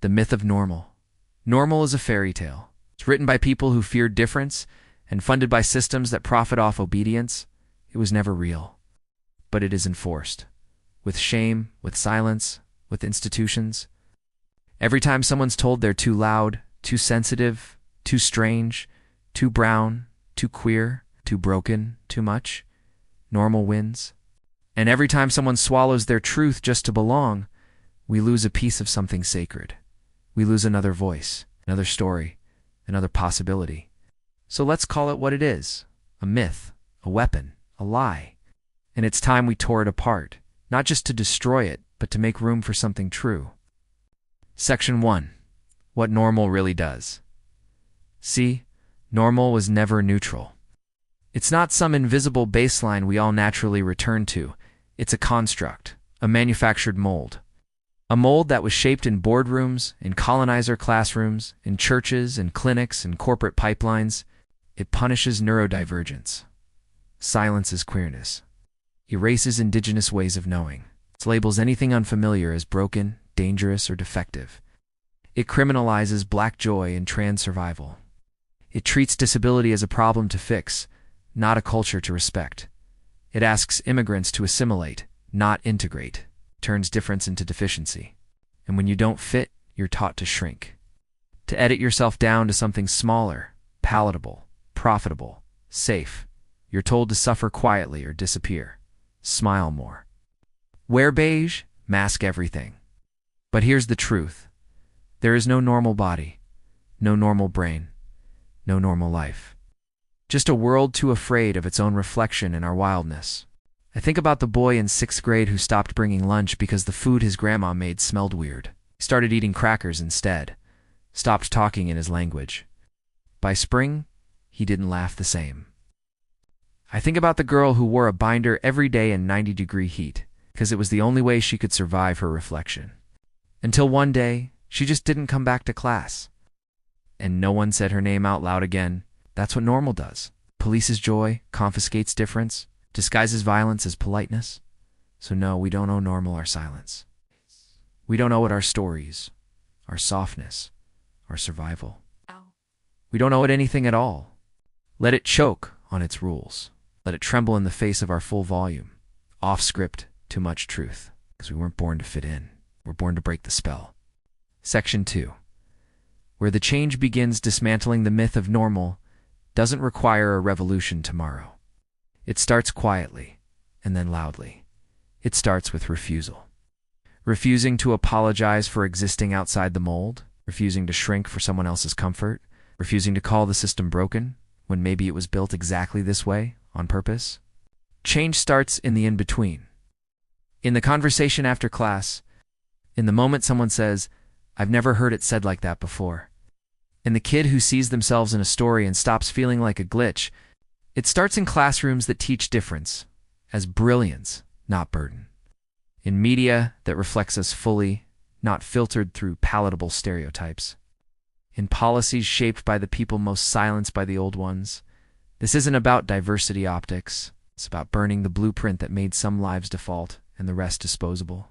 The myth of normal. Normal is a fairy tale. It's written by people who feared difference and funded by systems that profit off obedience. It was never real. But it is enforced. With shame, with silence, with institutions. Every time someone's told they're too loud, too sensitive, too strange, too brown, too queer, too broken, too much, normal wins. And every time someone swallows their truth just to belong, we lose a piece of something sacred. We lose another voice, another story, another possibility. So let's call it what it is, a myth, a weapon, a lie. And it's time we tore it apart, not just to destroy it, but to make room for something true. Section 1. What normal really does. See, normal was never neutral. It's not some invisible baseline we all naturally return to. It's a construct, a manufactured mold. A mold that was shaped in boardrooms, in colonizer classrooms, in churches, in clinics, in corporate pipelines. It punishes neurodivergence. Silences queerness. Erases indigenous ways of knowing. It labels anything unfamiliar as broken, dangerous, or defective. It criminalizes black joy and trans survival. It treats disability as a problem to fix, not a culture to respect. It asks immigrants to assimilate, not integrate. Turns difference into deficiency. And when you don't fit, you're taught to shrink. To edit yourself down to something smaller, palatable, profitable, safe. You're told to suffer quietly or disappear. Smile more. Wear beige, mask everything. But here's the truth. There is no normal body, no normal brain, no normal life. Just a world too afraid of its own reflection in our wildness. I think about the boy in 6th grade who stopped bringing lunch because the food his grandma made smelled weird. He started eating crackers instead, stopped talking in his language. By spring, he didn't laugh the same. I think about the girl who wore a binder every day in 90-degree heat because it was the only way she could survive her reflection. Until one day, she just didn't come back to class. And no one said her name out loud again. That's what normal does. Polices joy, confiscates difference, disguises violence as politeness. So no, we don't owe normal our silence. We don't owe it our stories, our softness, our survival. We don't owe it anything at all. Let it choke on its rules. Let it tremble in the face of our full volume. Off script, too much truth. Because we weren't born to fit in. We're born to break the spell. Section 2. Where the change begins dismantling the myth of normal doesn't require a revolution tomorrow. It starts quietly, and then loudly. It starts with refusal. Refusing to apologize for existing outside the mold, refusing to shrink for someone else's comfort, refusing to call the system broken when maybe it was built exactly this way, on purpose. Change starts in the in-between. In the conversation after class, in the moment someone says, "I've never heard it said like that before." And the kid who sees themselves in a story and stops feeling like a glitch. It starts in classrooms that teach difference as brilliance, not burden. In media that reflects us fully, not filtered through palatable stereotypes. In policies shaped by the people most silenced by the old ones. This isn't about diversity optics. It's about burning the blueprint that made some lives default and the rest disposable.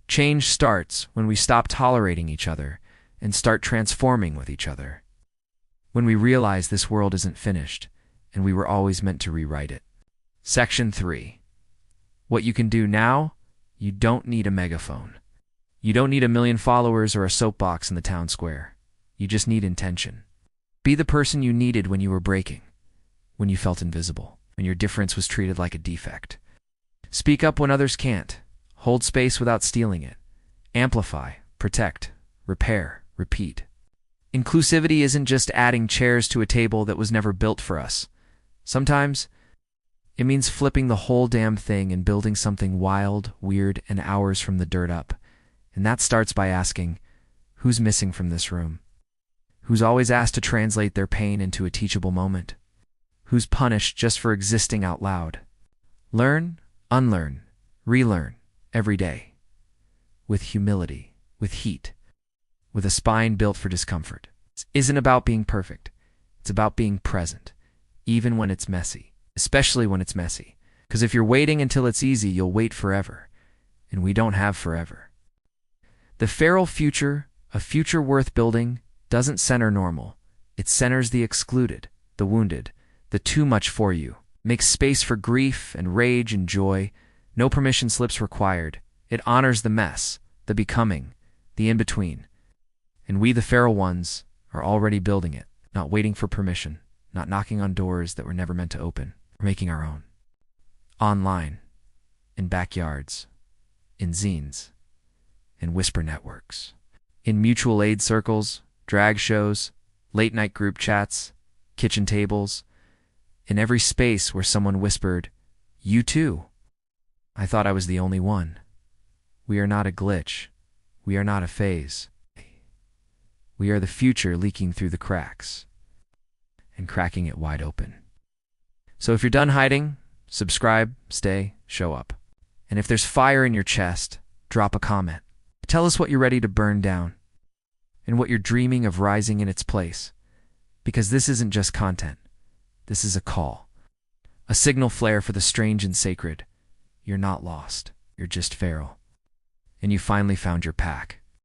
Change starts when we stop tolerating each other and start transforming with each other. When we realize this world isn't finished, and we were always meant to rewrite it. Section 3. What you can do now, you don't need a megaphone. You don't need 1 million followers or a soapbox in the town square. You just need intention. Be the person you needed when you were breaking, when you felt invisible, when your difference was treated like a defect. Speak up when others can't. Hold space without stealing it. Amplify, protect, repair, repeat. Inclusivity isn't just adding chairs to a table that was never built for us. Sometimes, it means flipping the whole damn thing and building something wild, weird, and hours from the dirt up. And that starts by asking, who's missing from this room? Who's always asked to translate their pain into a teachable moment? Who's punished just for existing out loud? Learn, unlearn, relearn, every day. With humility, with heat, with a spine built for discomfort. It isn't about being perfect. It's about being present, even when it's messy, especially when it's messy. Because if you're waiting until it's easy, you'll wait forever. And we don't have forever. The feral future A future worth building doesn't center normal. It centers the excluded, the wounded, the too much for you. Makes space for grief and rage and joy. No permission slips required. It honors the mess, the becoming, the in-between. And we, the feral ones, are already building it, not waiting for permission, not knocking on doors that were never meant to open. We're making our own. Online, in backyards, in zines, in whisper networks, in mutual aid circles, drag shows, late-night group chats, kitchen tables, in every space where someone whispered, "You too." I thought I was the only one. We are not a glitch. We are not a phase. We are the future leaking through the cracks and cracking it wide open. So if you're done hiding, subscribe, stay, show up. And if there's fire in your chest, drop a comment. Tell us what you're ready to burn down and what you're dreaming of rising in its place. Because this isn't just content. This is a call. A signal flare for the strange and sacred. You're not lost. You're just feral. And you finally found your pack.